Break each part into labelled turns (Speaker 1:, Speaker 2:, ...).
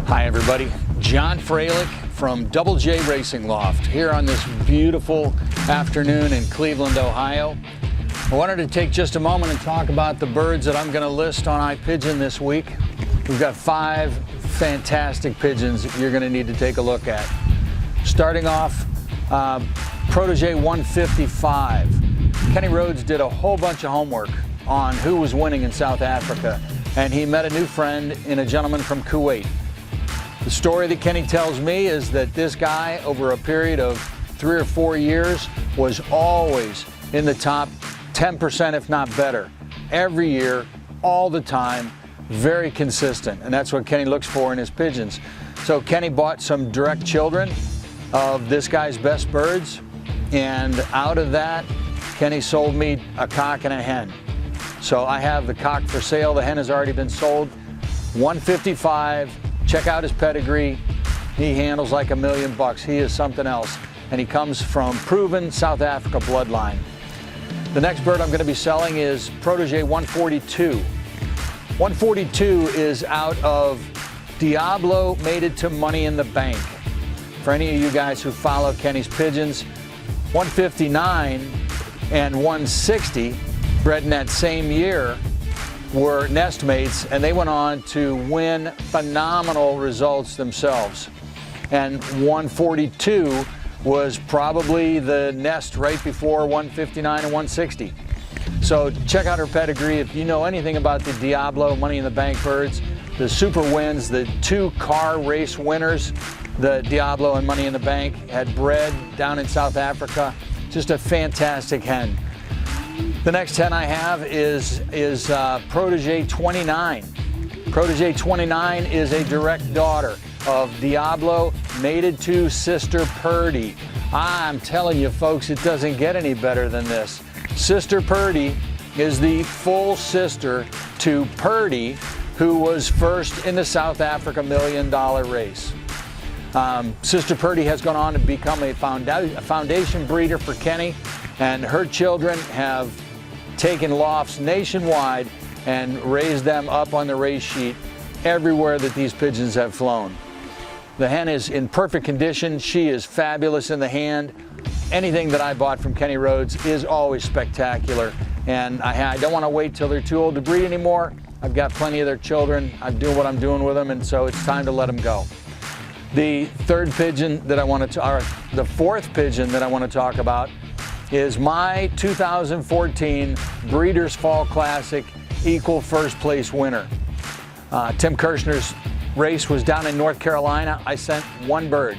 Speaker 1: Hi everybody, John Fralick from Double J Racing Loft here on this beautiful afternoon in Cleveland, Ohio. I wanted to take just a moment and talk about the birds that I'm going to list on iPigeon this week. We've got 5 fantastic pigeons that you're going to need to take a look at. Starting off, Protege 155. Kenny Rhodes did a whole bunch of homework on who was winning in South Africa, and he met a new friend in a gentleman from Kuwait. The story that Kenny tells me is that this guy, over a period of 3 or 4 years, was always in the top 10%, if not better. Every year, all the time, very consistent. And that's what Kenny looks for in his pigeons. So Kenny bought some direct children of this guy's best birds. And out of that, Kenny sold me a cock and a hen. So I have the cock for sale. The hen has already been sold. 155. Check out his pedigree. He handles like $1 million. He is something else. And he comes from proven South Africa bloodline. The next bird I'm going to be selling is Protege 142. 142 is out of Diablo Mated to Money in the Bank. For any of you guys who follow Kenny's pigeons, 159 and 160, bred in that same year, were nest mates, and they went on to win phenomenal results themselves. And 142 was probably the nest right before 159 and 160. So check out her pedigree. If you know anything about the Diablo Money in the Bank birds, the Super Wins, the 2 car race winners, the Diablo and Money in the Bank, had bred down in South Africa. Just a fantastic hen. The next hen I have is Protege 29. Protege 29 is a direct daughter of Diablo mated to Sister Purdy. I'm telling you folks, it doesn't get any better than this. Sister Purdy is the full sister to Purdy, who was first in the South Africa $1 million race. Sister Purdy has gone on to become a foundation breeder for Kenny, and her children have taken lofts nationwide and raised them up on the race sheet everywhere that these pigeons have flown. The hen is in perfect condition. She is fabulous in the hand. Anything that I bought from Kenny Rhodes is always spectacular, and I don't want to wait till they're too old to breed anymore. I've got plenty of their children. I'm doing what I'm doing with them, and so it's time to let them go. The third pigeon that I want to, or the fourth pigeon that I want to talk about is my 2014 Breeders' Fall Classic equal first place winner. Tim Kirshner's race was down in North Carolina. I sent one bird.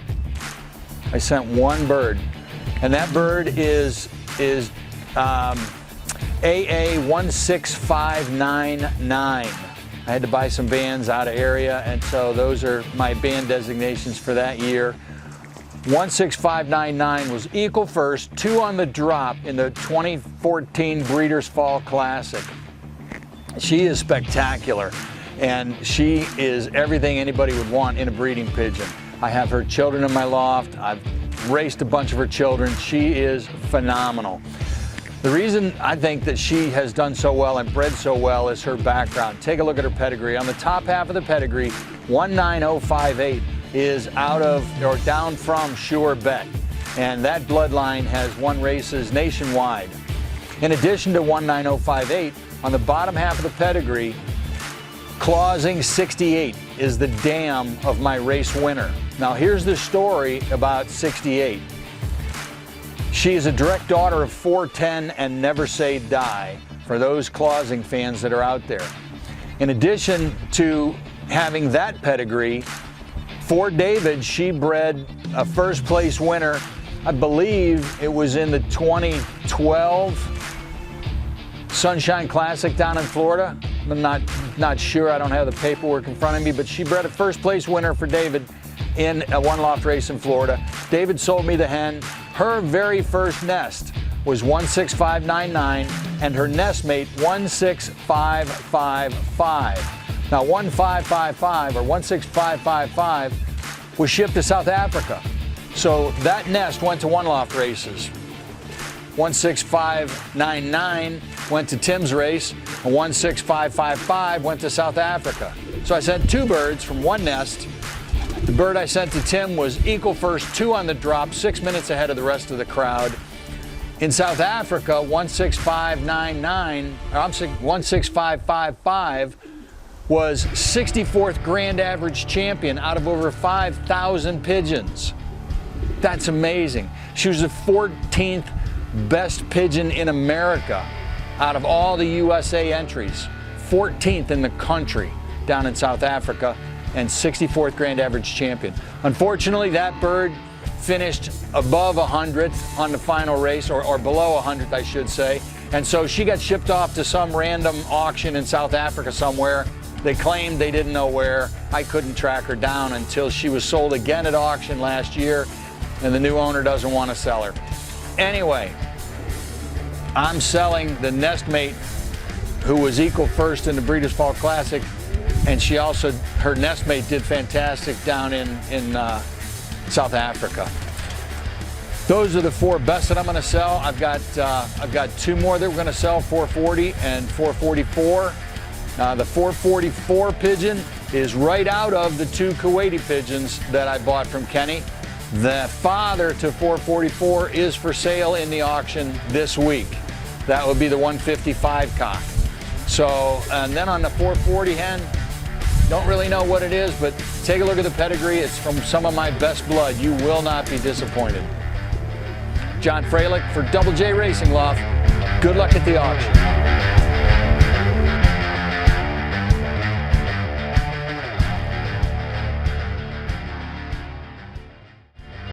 Speaker 1: And that bird is AA16599. I had to buy some bands out of area, and so those are my band designations for that year. 16599 was equal first, 2 on the drop in the 2014 Breeders' Fall Classic. She is spectacular, and she is everything anybody would want in a breeding pigeon. I have her children in my loft. I've raced a bunch of her children. She is phenomenal. The reason I think that she has done so well and bred so well is her background. Take a look at her pedigree. On the top half of the pedigree, 19058 is out of or down from Sure Bet, and that bloodline has won races nationwide. In addition to 19058, on the bottom half of the pedigree, Clausing 68 is the dam of my race winner. Now here's the story about 68. She is a direct daughter of 410 and Never Say Die, for those Clausing fans that are out there. In addition to having that pedigree, for David, she bred a first place winner. I believe it was in the 2012 Sunshine Classic down in Florida. I'm not sure. I don't have the paperwork in front of me, but she bred a first place winner for David in a one loft race in Florida. David sold me the hen. Her very first nest was 16599, and her nest mate 16555. Now 1555 or 16555 was shipped to South Africa. So that nest went to one loft races. 16599 went to Tim's race, and 16555 went to South Africa. So I sent 2 birds from one nest The bird I sent to Tim was equal first, 2 on the drop, 6 minutes ahead of the rest of the crowd. In South Africa, 16555 was 64th grand average champion out of over 5,000 pigeons. That's amazing. She was the 14th best pigeon in America out of all the USA entries. 14th in the country down in South Africa, and 64th grand average champion. Unfortunately, that bird finished above 100th on the final race, or below 100th, I should say. And so she got shipped off to some random auction in South Africa somewhere. They claimed they didn't know where. I couldn't track her down until she was sold again at auction last year, and the new owner doesn't want to sell her. Anyway, I'm selling the nestmate who was equal first in the Breeders' Fall Classic, and she also, her nestmate did fantastic down in South Africa. Those are the 4 best that I'm going to sell. I've got 2 more that we're going to sell, 440 and 444. The 444 pigeon is right out of the 2 Kuwaiti pigeons that I bought from Kenny. The father to 444 is for sale in the auction this week. That would be the 155 cock. So, and then on the 440 hen, don't really know what it is, but take a look at the pedigree. It's from some of my best blood. You will not be disappointed. John Fralick for Double J Racing Loft. Good luck at the auction.